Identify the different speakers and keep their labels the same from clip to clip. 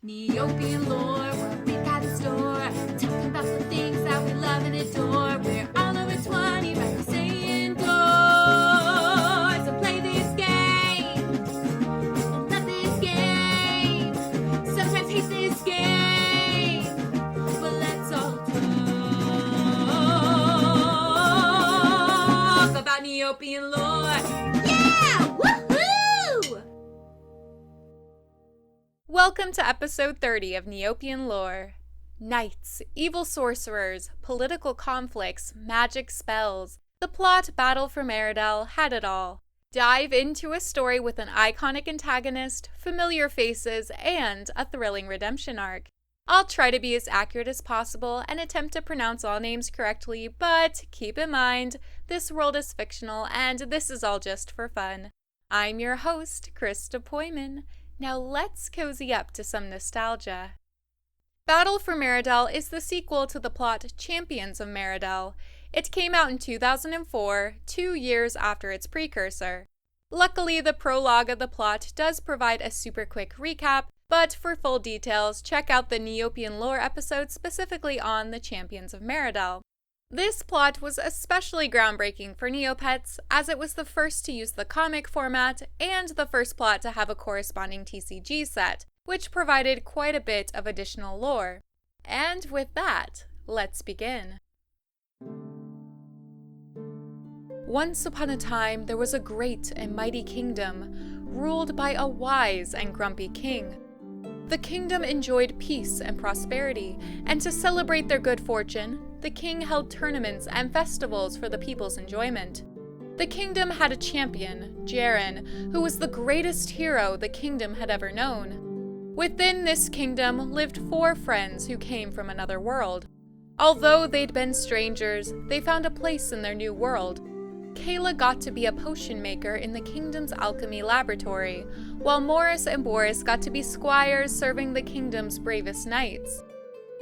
Speaker 1: Neopian lore, what we got in store. Talking about the things that we love and adore. We're all over 20, right? We stay indoors and play this game. And love this game. Sometimes hate this game. But let's all talk about Neopian lore. Yeah! Woohoo!
Speaker 2: Welcome to episode 30 of Neopian Lore. Knights, evil sorcerers, political conflicts, magic spells. The plot Battle for Meridell had it all. Dive into a story with an iconic antagonist, familiar faces, and a thrilling redemption arc. I'll try to be as accurate as possible and attempt to pronounce all names correctly, but keep in mind, this world is fictional and this is all just for fun. I'm your host, Krista Poyman. Now let's cozy up to some nostalgia. Battle for Meridell is the sequel to the plot Champions of Meridell. It came out in 2004, 2 years after its precursor. Luckily, the prologue of the plot does provide a super quick recap, but for full details, check out the Neopian Lore episode specifically on the Champions of Meridell. This plot was especially groundbreaking for Neopets, as it was the first to use the comic format and the first plot to have a corresponding TCG set, which provided quite a bit of additional lore. And with that, let's begin. Once upon a time, there was a great and mighty kingdom, ruled by a wise and grumpy king. The kingdom enjoyed peace and prosperity, and to celebrate their good fortune, the king held tournaments and festivals for the people's enjoyment. The kingdom had a champion, Jaren, who was the greatest hero the kingdom had ever known. Within this kingdom lived 4 friends who came from another world. Although they'd been strangers, they found a place in their new world. Kayla got to be a potion maker in the kingdom's alchemy laboratory, while Morris and Boris got to be squires serving the kingdom's bravest knights.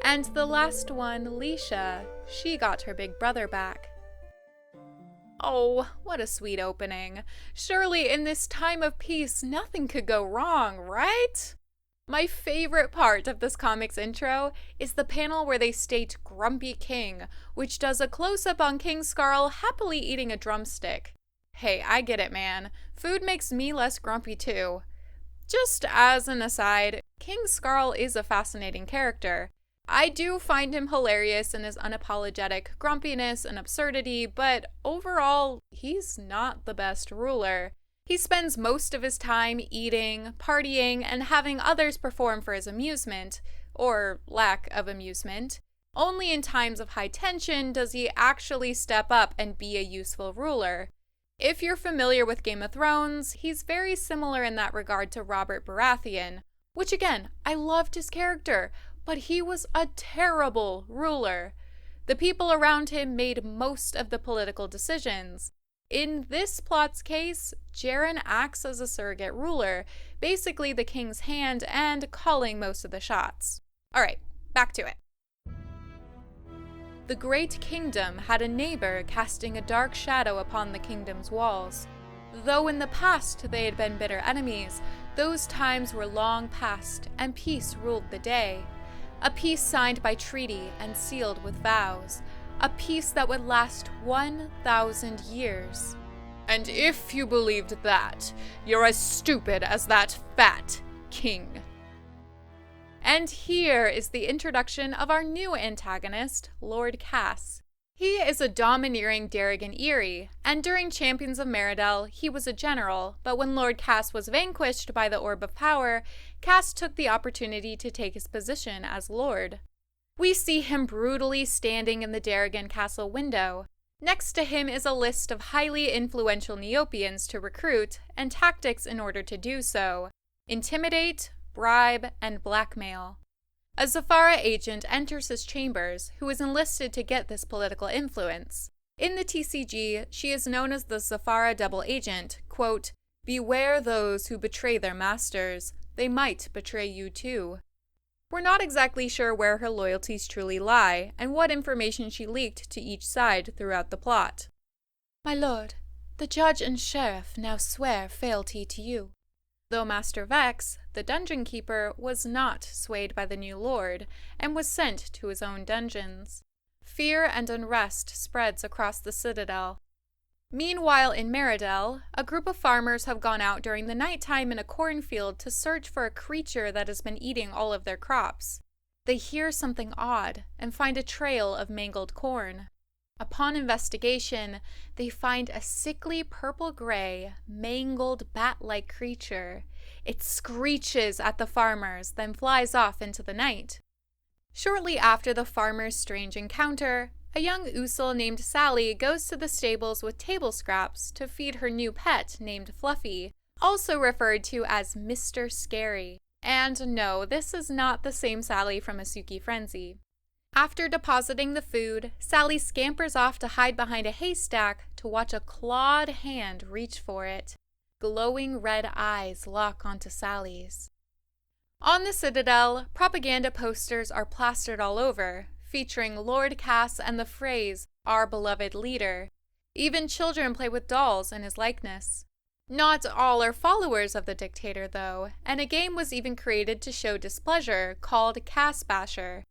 Speaker 2: And the last one, Leisha, she got her big brother back. Oh, what a sweet opening. Surely in this time of peace, nothing could go wrong, right? My favorite part of this comic's intro is the panel where they state Grumpy King, which does a close-up on King Scarl happily eating a drumstick. Hey, I get it, man. Food makes me less grumpy too. Just as an aside, King Scarl is a fascinating character. I do find him hilarious in his unapologetic grumpiness and absurdity, but overall, he's not the best ruler. He spends most of his time eating, partying, and having others perform for his amusement, or lack of amusement. Only in times of high tension does he actually step up and be a useful ruler. If you're familiar with Game of Thrones, he's very similar in that regard to Robert Baratheon, which again, I loved his character, but he was a terrible ruler. The people around him made most of the political decisions. In this plot's case, Jaren acts as a surrogate ruler, basically the king's hand and calling most of the shots. Alright, back to it. The great kingdom had a neighbor casting a dark shadow upon the kingdom's walls. Though in the past they had been bitter enemies, those times were long past and peace ruled the day. A peace signed by treaty and sealed with vows. A peace that would last 1,000 years. And if you believed that, you're as stupid as that fat king. And here is the introduction of our new antagonist, Lord Kass. He is a domineering Darigan Eyrie, and during Champions of Meridell, he was a general, but when Lord Kass was vanquished by the Orb of Power, Kass took the opportunity to take his position as Lord. We see him brutally standing in the Darigan Castle window. Next to him is a list of highly influential Neopians to recruit, and tactics in order to do so: intimidate, bribe, and blackmail. A Zafara agent enters his chambers, who is enlisted to get this political influence. In the TCG, she is known as the Zafara double agent, quote, "Beware those who betray their masters. They might betray you too." We're not exactly sure where her loyalties truly lie, and what information she leaked to each side throughout the plot. "My lord, the judge and sheriff now swear fealty to you. Though Master Vex, the dungeon keeper, was not swayed by the new lord and was sent to his own dungeons. Fear and unrest spreads across the citadel. Meanwhile, in Meridell, a group of farmers have gone out during the nighttime in a cornfield to search for a creature that has been eating all of their crops. They hear something odd and find a trail of mangled corn. Upon investigation, they find a sickly purple-gray, mangled bat-like creature. It screeches at the farmers, then flies off into the night. Shortly after the farmers' strange encounter, a young Usul named Sally goes to the stables with table scraps to feed her new pet named Fluffy, also referred to as Mr. Scary. And no, this is not the same Sally from Asuki Frenzy. After depositing the food, Sally scampers off to hide behind a haystack to watch a clawed hand reach for it. Glowing red eyes lock onto Sally's. On the Citadel, propaganda posters are plastered all over, featuring Lord Kass and the phrase, "Our beloved leader." Even children play with dolls in his likeness. Not all are followers of the dictator, though, and a game was even created to show displeasure called Kass Basher.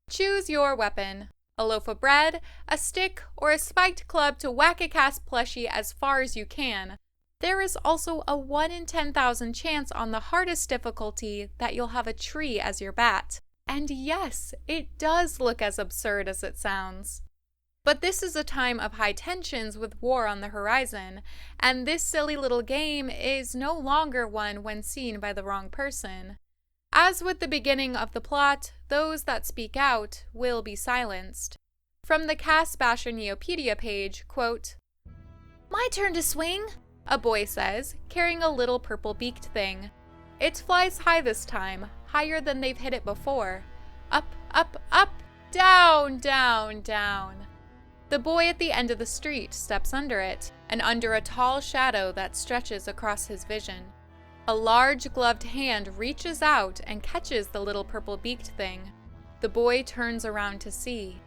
Speaker 2: Choose your weapon: a loaf of bread, a stick, or a spiked club to whack a Kass plushie as far as you can. There is also a 1 in 10,000 chance on the hardest difficulty that you'll have a tree as your bat. And yes, it does look as absurd as it sounds. But this is a time of high tensions with war on the horizon, and this silly little game is no longer one when seen by the wrong person. As with the beginning of the plot, those that speak out will be silenced. From the Kass Basher Neopedia page, quote, "My turn to swing," a boy says, carrying a little purple-beaked thing. It flies high this time, higher than they've hit it before. Up, up, up, down, down, down. The boy at the end of the street steps under it, and under a tall shadow that stretches across his vision. A large gloved hand reaches out and catches the little purple-beaked thing. The boy turns around to see.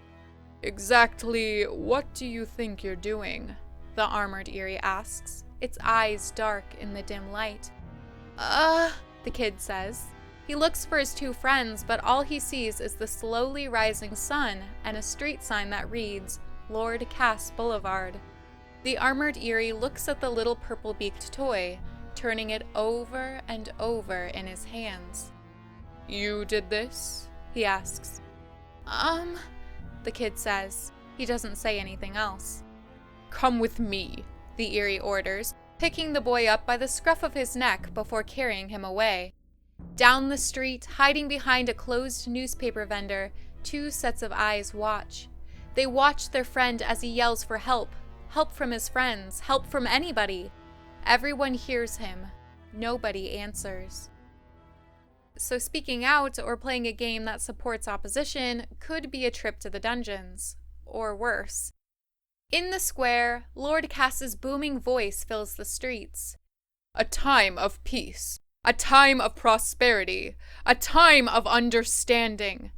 Speaker 2: "Exactly what do you think you're doing?" the armored Eerie asks, its eyes dark in the dim light. The kid says. He looks for his two friends, but all he sees is the slowly rising sun and a street sign that reads, Lord Kass Boulevard. The armored Eerie looks at the little purple-beaked toy, turning it over and over in his hands. "You did this?" he asks. The kid says. He doesn't say anything else. "Come with me," the Eerie orders, picking the boy up by the scruff of his neck before carrying him away. Down the street, hiding behind a closed newspaper vendor, two sets of eyes watch. They watch their friend as he yells for help. Help from his friends, help from anybody. Everyone hears him. Nobody answers. So speaking out or playing a game that supports opposition could be a trip to the dungeons. Or worse. In the square, Lord Kass's booming voice fills the streets. "A time of peace. A time of prosperity. A time of understanding.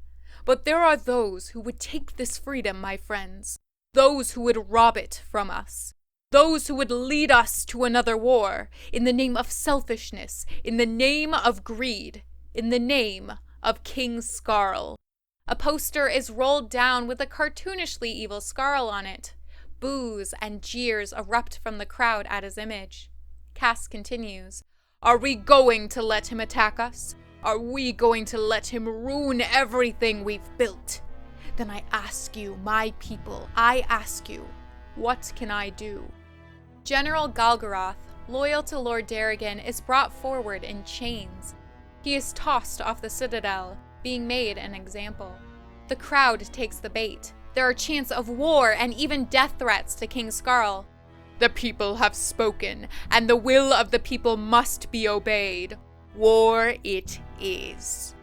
Speaker 2: But there are those who would take this freedom, my friends. Those who would rob it from us. Those who would lead us to another war, in the name of selfishness, in the name of greed, in the name of King Skarl." A poster is rolled down with a cartoonishly evil Skarl on it. Boos and jeers erupt from the crowd at his image. Kass continues. "Are we going to let him attack us? Are we going to let him ruin everything we've built? Then I ask you, my people, I ask you, what can I do?" General Galgaroth, loyal to Lord Darigan, is brought forward in chains. He is tossed off the citadel, being made an example. The crowd takes the bait. There are chants of war and even death threats to King Skarl. "The people have spoken, and the will of the people must be obeyed. War it is."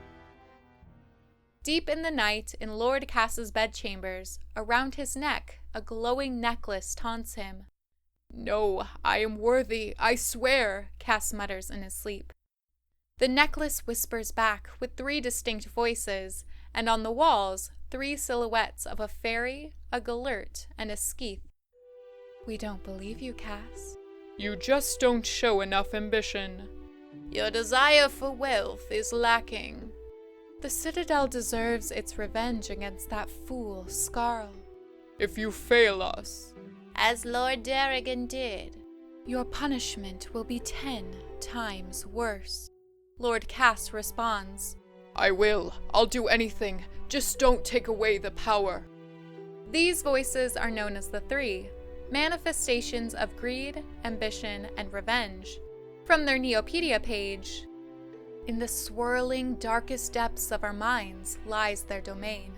Speaker 2: Deep in the night, in Lord Kass's bedchambers, around his neck, a glowing necklace taunts him. "No, I am worthy, I swear," Kass mutters in his sleep. The necklace whispers back with 3 distinct voices, and on the walls, 3 silhouettes of a fairy, a galert, and a skeith. "We don't believe you, Kass." "You just don't show enough ambition." Your desire for wealth is lacking. The Citadel deserves its revenge against that fool, Skarl. If you fail us, as Lord Darigan did, your punishment will be 10 times worse. Lord Kass responds, I will. I'll do anything. Just don't take away the power. These voices are known as the Three, manifestations of greed, ambition, and revenge. From their Neopedia page, in the swirling, darkest depths of our minds lies their domain.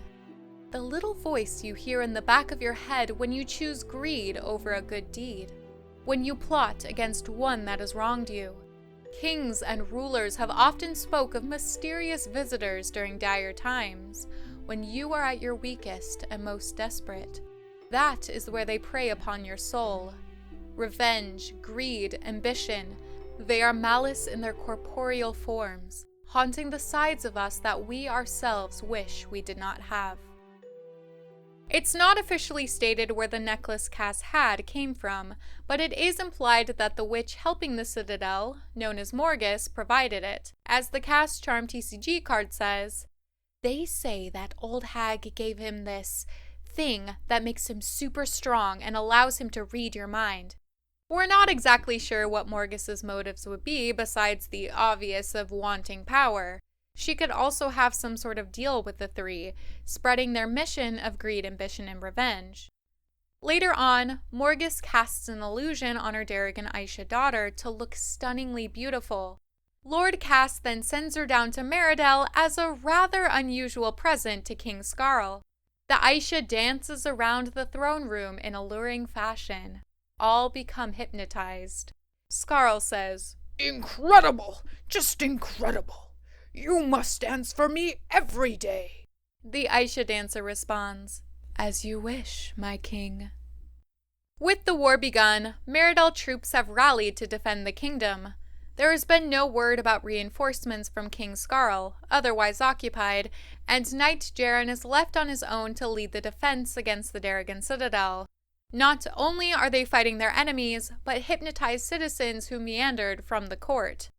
Speaker 2: The little voice you hear in the back of your head when you choose greed over a good deed, when you plot against one that has wronged you. Kings and rulers have often spoke of mysterious visitors during dire times, when you are at your weakest and most desperate. That is where they prey upon your soul. Revenge, greed, ambition, they are malice in their corporeal forms, haunting the sides of us that we ourselves wish we did not have. It's not officially stated where the necklace Kass had came from, but it is implied that the witch helping the Citadel, known as Morgus, provided it. As the Kass Charm TCG card says, they say that old hag gave him this thing that makes him super strong and allows him to read your mind. We're not exactly sure what Morgus's motives would be besides the obvious of wanting power. She could also have some sort of deal with the Three, spreading their mission of greed, ambition, and revenge. Later on, Morgus casts an illusion on her Darigan Aisha daughter to look stunningly beautiful. Lord Kass then sends her down to Meridell as a rather unusual present to King Skarl. The Aisha dances around the throne room in alluring fashion. All become hypnotized. Skarl says, Incredible! Just incredible! You must dance for me every day. The Aisha dancer responds, As you wish, my king. With the war begun, Meridell troops have rallied to defend the kingdom. There has been no word about reinforcements from King Skarl, otherwise occupied, and Knight Jaren is left on his own to lead the defense against the Darigan Citadel. Not only are they fighting their enemies, but hypnotized citizens who meandered from the court.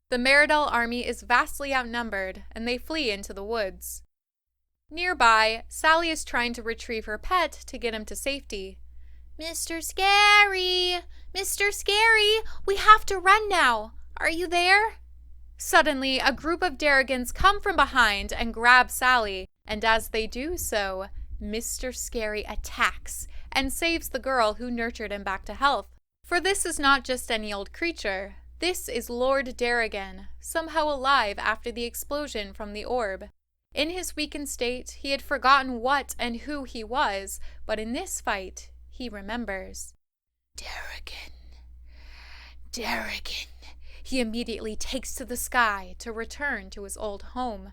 Speaker 2: The Meridell army is vastly outnumbered, and they flee into the woods. Nearby, Sally is trying to retrieve her pet to get him to safety. Mr. Scary! Mr. Scary! We have to run now! Are you there? Suddenly, a group of Darigans come from behind and grab Sally, and as they do so, Mr. Scary attacks and saves the girl who nurtured him back to health. For this is not just any old creature. This is Lord Darigan, somehow alive after the explosion from the orb. In his weakened state, he had forgotten what and who he was, but in this fight, he remembers. Darigan. He immediately takes to the sky to return to his old home.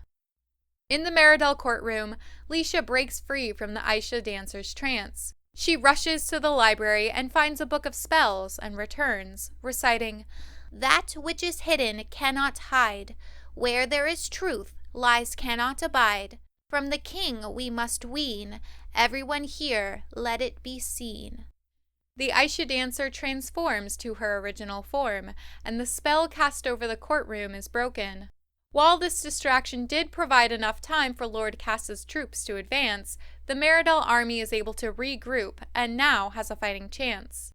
Speaker 2: In the Meridell courtroom, Leisha breaks free from the Aisha dancer's trance. She rushes to the library and finds a book of spells and returns, reciting, That which is hidden cannot hide. Where there is truth, lies cannot abide. From the king we must wean. Everyone here, let it be seen. The Aisha dancer transforms to her original form, and the spell cast over the courtroom is broken. While this distraction did provide enough time for Lord Kass's troops to advance, the Meridell army is able to regroup and now has a fighting chance.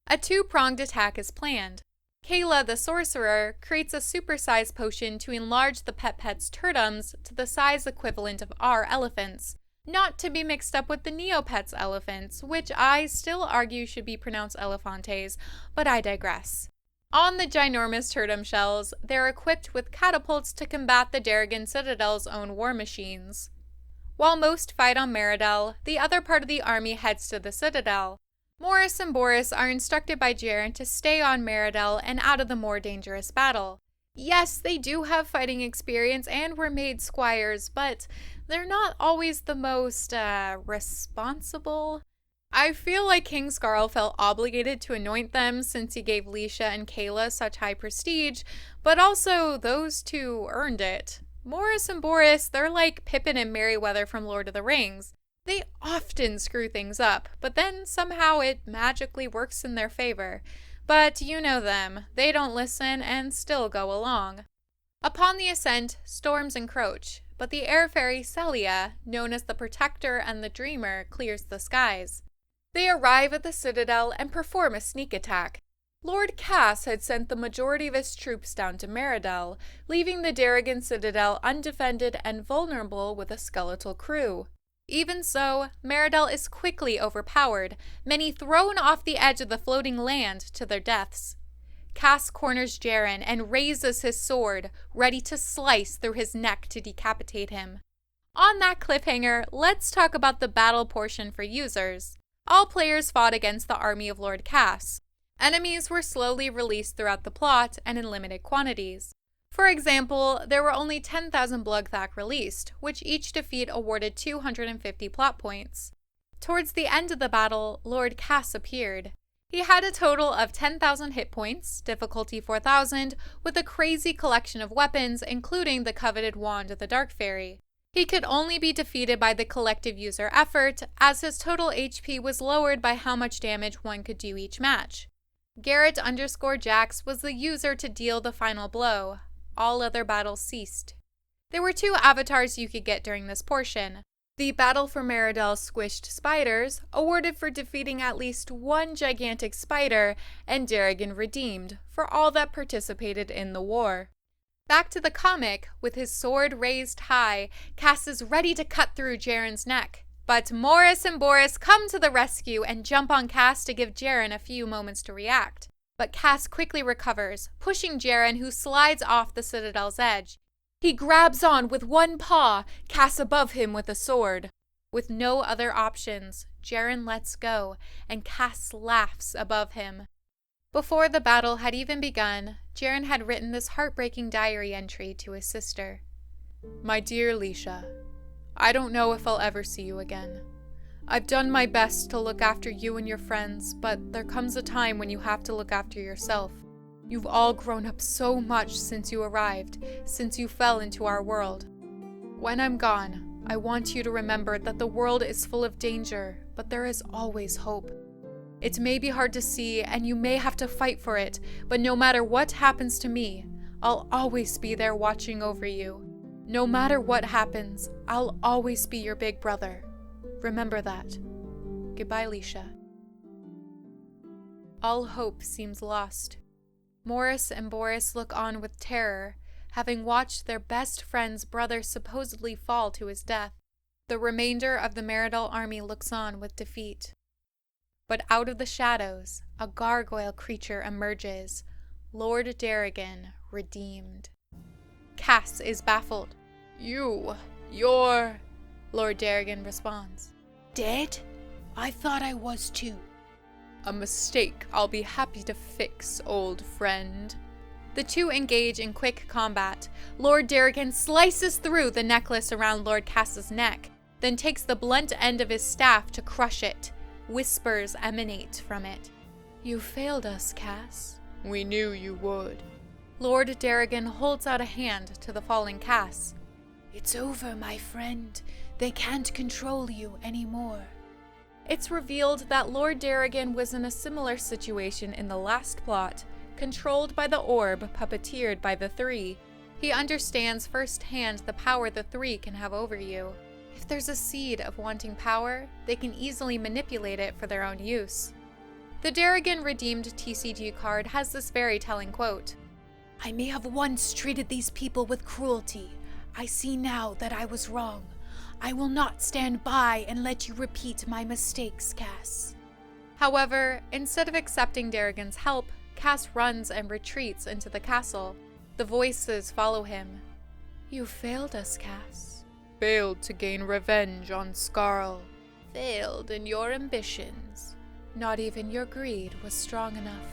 Speaker 2: A two-pronged attack is planned. Kayla, the sorcerer, creates a supersized potion to enlarge the pet's turdums to the size equivalent of our elephants, not to be mixed up with the Neopets elephants, which I still argue should be pronounced elephantes, but I digress. On the ginormous turdum shells, they're equipped with catapults to combat the Darigan Citadel's own war machines. While most fight on Meridell, the other part of the army heads to the Citadel. Morris and Boris are instructed by Jaren to stay on Meridell and out of the more dangerous battle. Yes, they do have fighting experience and were made squires, but they're not always the most, responsible. I feel like King Skarl felt obligated to anoint them since he gave Leisha and Kayla such high prestige, but also those two earned it. Morris and Boris, they're like Pippin and Merryweather from Lord of the Rings. They often screw things up, but then somehow it magically works in their favor. But you know them, they don't listen and still go along. Upon the ascent, storms encroach, but the air fairy Celia, known as the Protector and the Dreamer, clears the skies. They arrive at the Citadel and perform a sneak attack. Lord Kass had sent the majority of his troops down to Meridell, leaving the Darigan Citadel undefended and vulnerable with a skeletal crew. Even so, Meridell is quickly overpowered, many thrown off the edge of the floating land to their deaths. Kass corners Jaren and raises his sword, ready to slice through his neck to decapitate him. On that cliffhanger, let's talk about the battle portion for users. All players fought against the army of Lord Kass. Enemies were slowly released throughout the plot and in limited quantities. For example, there were only 10,000 Bloodthak released, which each defeat awarded 250 plot points. Towards the end of the battle, Lord Kass appeared. He had a total of 10,000 hit points, difficulty 4,000, with a crazy collection of weapons, including the coveted Wand of the Dark Fairy. He could only be defeated by the collective user effort, as his total HP was lowered by how much damage one could do each match. Garrett_Jax was the user to deal the final blow. All other battles ceased. There were 2 avatars you could get during this portion. The Battle for Meridell Squished Spiders, awarded for defeating at least one gigantic spider, and Darigan Redeemed, for all that participated in the war. Back to the comic, with his sword raised high, Kass is ready to cut through Jaren's neck. But Morris and Boris come to the rescue and jump on Kass to give Jaren a few moments to react. But Kass quickly recovers, pushing Jaren, who slides off the Citadel's edge. He grabs on with one paw, Kass above him with a sword. With no other options, Jaren lets go, and Kass laughs above him. Before the battle had even begun, Jaren had written this heartbreaking diary entry to his sister. "My dear Lisha, I don't know if I'll ever see you again. I've done my best to look after you and your friends, but there comes a time when you have to look after yourself. You've all grown up so much since you arrived, since you fell into our world. When I'm gone, I want you to remember that the world is full of danger, but there is always hope. It may be hard to see, and you may have to fight for it, but no matter what happens to me, I'll always be there watching over you. No matter what happens, I'll always be your big brother. Remember that. Goodbye, Lisha." All hope seems lost. Morris and Boris look on with terror, having watched their best friend's brother supposedly fall to his death. The remainder of the Meridell army looks on with defeat. But out of the shadows, a gargoyle creature emerges, Lord Darigan Redeemed. Kass is baffled. You're... Lord Darigan responds.
Speaker 3: "Dead? I thought I was too."
Speaker 2: "A mistake I'll be happy to fix, old friend." The two engage in quick combat. Lord Darigan slices through the necklace around Lord Kass's neck, then takes the blunt end of his staff to crush it. Whispers emanate from it. "You failed us, Kass."
Speaker 3: "We knew you would."
Speaker 2: Lord Darigan holds out a hand to the falling Kass.
Speaker 3: "It's over, my friend. They can't control you anymore."
Speaker 2: It's revealed that Lord Darigan was in a similar situation in the last plot, controlled by the orb puppeteered by the Three. He understands firsthand the power the Three can have over you. If there's a seed of wanting power, they can easily manipulate it for their own use. The Darigan Redeemed TCG card has this very telling quote.
Speaker 3: "I may have once treated these people with cruelty. I see now that I was wrong. I will not stand by and let you repeat my mistakes, Kass."
Speaker 2: However, instead of accepting Darigan's help, Kass runs and retreats into the castle. The voices follow him. "You failed us, Kass."
Speaker 3: "Failed to gain revenge on Skarl."
Speaker 2: "Failed in your ambitions. Not even your greed was strong enough."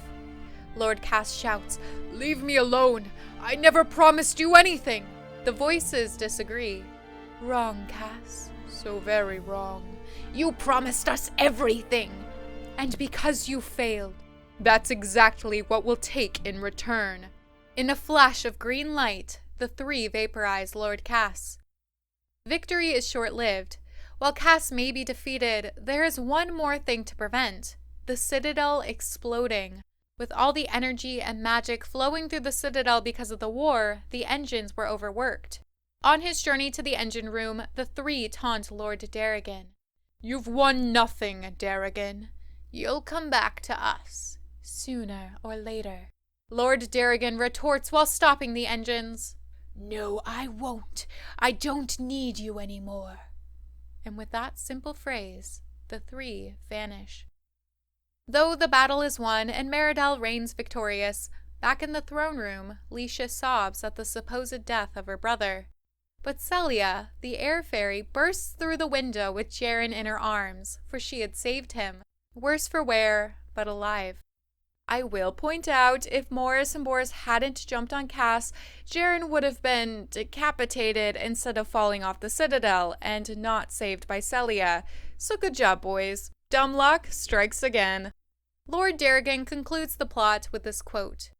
Speaker 2: Lord Kass shouts, "Leave me alone! I never promised you anything!" The voices disagree. "Wrong, Kass. So very wrong. You promised us everything. And because you failed, that's exactly what we'll take in return." In a flash of green light, the Three vaporize Lord Kass. Victory is short-lived. While Kass may be defeated, there is one more thing to prevent: the Citadel exploding. With all the energy and magic flowing through the Citadel because of the war, the engines were overworked. On his journey to the engine room, the three taunt Lord Darigan. "You've won nothing, Darigan. You'll come back to us, sooner or later." Lord Darigan retorts while stopping the engines.
Speaker 3: "No, I won't. I don't need you anymore."
Speaker 2: And with that simple phrase, the three vanish. Though the battle is won and Meridell reigns victorious, back in the throne room, Leisha sobs at the supposed death of her brother. But Celia, the air fairy, bursts through the window with Jaren in her arms, for she had saved him. Worse for wear, but alive. I will point out, if Morris and Boris hadn't jumped on Kass, Jaren would have been decapitated instead of falling off the Citadel, and not saved by Celia. So good job, boys. Dumb luck strikes again. Lord Darigan concludes the plot with this quote.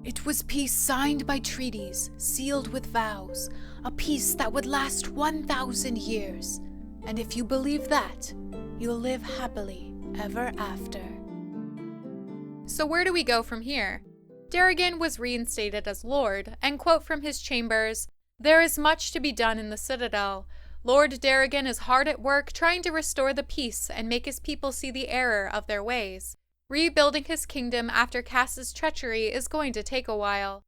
Speaker 3: "It was peace signed by treaties, sealed with vows, a peace that would last 1,000 years. And if you believe that, you'll live happily ever after."
Speaker 2: So where do we go from here? Darigan was reinstated as Lord, and quote from his chambers, "There is much to be done in the Citadel. Lord Darigan is hard at work trying to restore the peace and make his people see the error of their ways. Rebuilding his kingdom after Kass's treachery is going to take a while."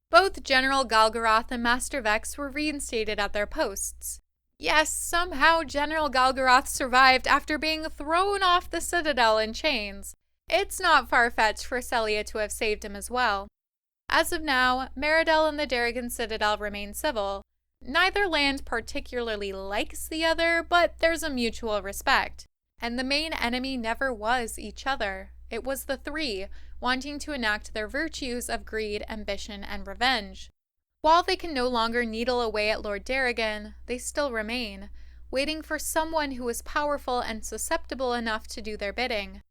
Speaker 2: Both General Galgarath and Master Vex were reinstated at their posts. Yes, somehow General Galgarath survived after being thrown off the Citadel in chains. It's not far-fetched for Celia to have saved him as well. As of now, Meridell and the Darigan Citadel remain civil. Neither land particularly likes the other, but there's a mutual respect. And the main enemy never was each other. It was the three, wanting to enact their virtues of greed, ambition, and revenge. While they can no longer needle away at Lord Darigan, they still remain, waiting for someone who is powerful and susceptible enough to do their bidding.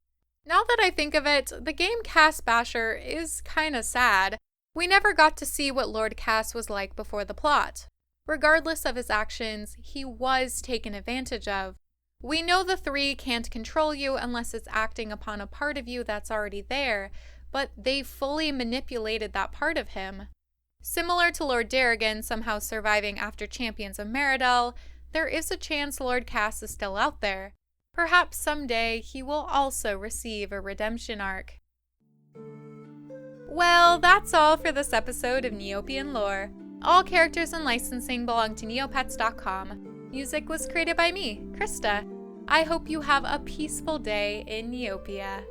Speaker 2: Now that I think of it, the game Kass Basher is kinda sad. We never got to see what Lord Kass was like before the plot. Regardless of his actions, he was taken advantage of. We know the three can't control you unless it's acting upon a part of you that's already there, but they fully manipulated that part of him. Similar to Lord Darigan somehow surviving after Champions of Meridell, there is a chance Lord Kass is still out there. Perhaps someday he will also receive a redemption arc. Well, that's all for this episode of Neopian Lore. All characters and licensing belong to Neopets.com. Music was created by me, Krista. I hope you have a peaceful day in Neopia.